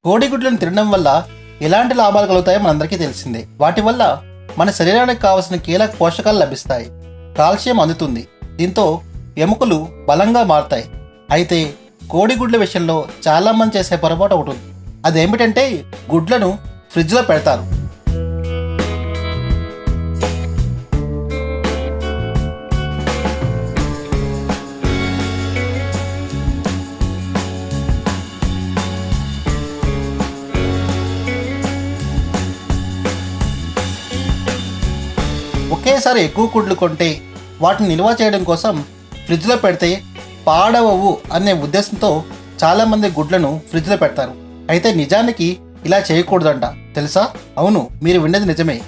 కోడిగుడ్లను తినడం వల్ల ఎలాంటి లాభాలు కలుగుతాయో మనందరికీ తెలిసిందే. వాటి వల్ల మన శరీరానికి కావలసిన కీలక పోషకాలు లభిస్తాయి, కాల్షియం అందుతుంది. దీంతో ఎముకలు బలంగా మారుతాయి. అయితే కోడిగుడ్ల విషయంలో చాలామంది చేసే పొరపాటు ఒకటి ఉంది. అదేమిటంటే గుడ్లను ఫ్రిడ్జ్లో పెడతారు. ఒకేసారి ఎక్కువ గుడ్లు కొంటే వాటిని నిల్వ చేయడం కోసం ఫ్రిడ్జ్లో పెడితే పాడవవు అనే ఉద్దేశంతో చాలామంది గుడ్లను ఫ్రిడ్జ్లో పెడతారు. అయితే నిజానికి ఇలా చేయకూడదంట, తెలుసా? అవును, మీరు విన్నది నిజమే.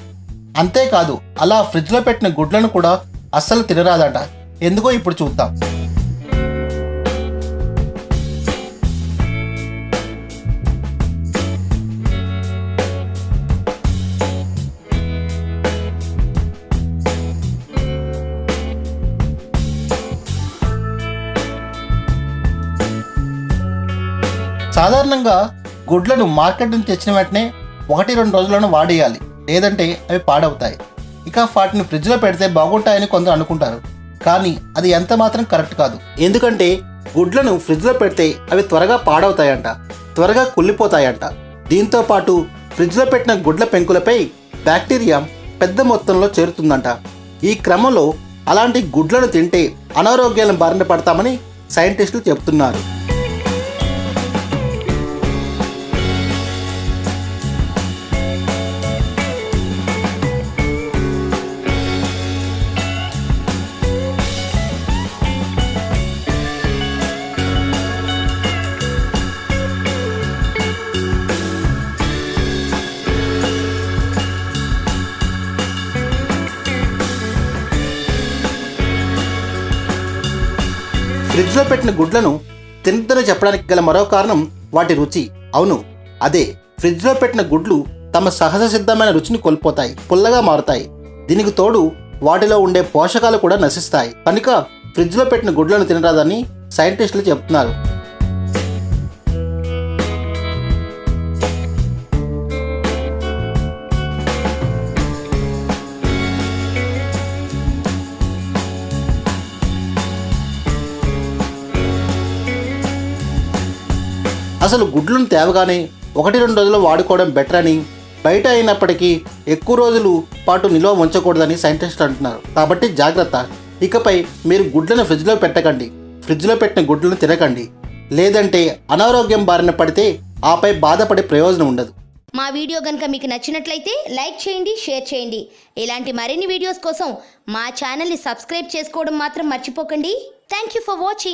అంతేకాదు, అలా ఫ్రిడ్జ్లో పెట్టిన గుడ్లను కూడా అస్సలు తినరాదంట. ఎందుకో ఇప్పుడు చూద్దాం. సాధారణంగా గుడ్లను మార్కెట్ నుంచి తెచ్చిన వెంటనే 1-2 రోజులను వాడేయాలి, లేదంటే అవి పాడవుతాయి. ఇక వాటిని ఫ్రిడ్జ్లో పెడితే బాగుంటాయని కొందరు అనుకుంటారు, కానీ అది ఎంత మాత్రం కరెక్ట్ కాదు. ఎందుకంటే గుడ్లను ఫ్రిడ్జ్లో పెడితే అవి త్వరగా పాడవుతాయంట, త్వరగా కుళ్ళిపోతాయంట. దీంతో పాటు ఫ్రిడ్జ్లో పెట్టిన గుడ్ల పెంకులపై బ్యాక్టీరియా పెద్ద మొత్తంలో చేరుతుందంట. ఈ క్రమంలో అలాంటి గుడ్లను తింటే అనారోగ్యాల బారిన పడతామని సైంటిస్టులు చెబుతున్నారు. ఫ్రిడ్జ్లో పెట్టిన గుడ్లను తినొద్దని చెప్పడానికి గల మరో కారణం వాటి రుచి. అవును, అదే, ఫ్రిడ్జ్లో పెట్టిన గుడ్లు తమ సహజ సిద్ధమైన రుచిని కోల్పోతాయి, పుల్లగా మారుతాయి. దీనికి తోడు వాటిలో ఉండే పోషకాలు కూడా నశిస్తాయి. కనుక ఫ్రిడ్జ్లో పెట్టిన గుడ్లను తినరాదని సైంటిస్టులు చెప్తున్నారు. అసలు గుడ్లను తేవగానే 1-2 రోజులు వాడుకోవడం బెటర్ అని, బయట అయినప్పటికీ ఎక్కువ రోజులు పాటు నిల్వ ఉంచకూడదని సైంటిస్టులు అంటున్నారు. కాబట్టి జాగ్రత్త. ఇకపై మీరు గుడ్లను ఫ్రిడ్జ్లో పెట్టకండి, ఫ్రిడ్జ్లో పెట్టిన గుడ్లను తినకండి, లేదంటే అనారోగ్యం బారిన పడితే ఆపై బాధపడే ప్రయోజనం ఉండదు. మా వీడియో కనుక మీకు నచ్చినట్లయితే లైక్ చేయండి, షేర్ చేయండి. ఇలాంటి మరిన్ని వీడియోస్ కోసం మా ఛానల్ని సబ్స్క్రైబ్ చేసుకోవడం మాత్రం మర్చిపోకండి. Thank you for watching.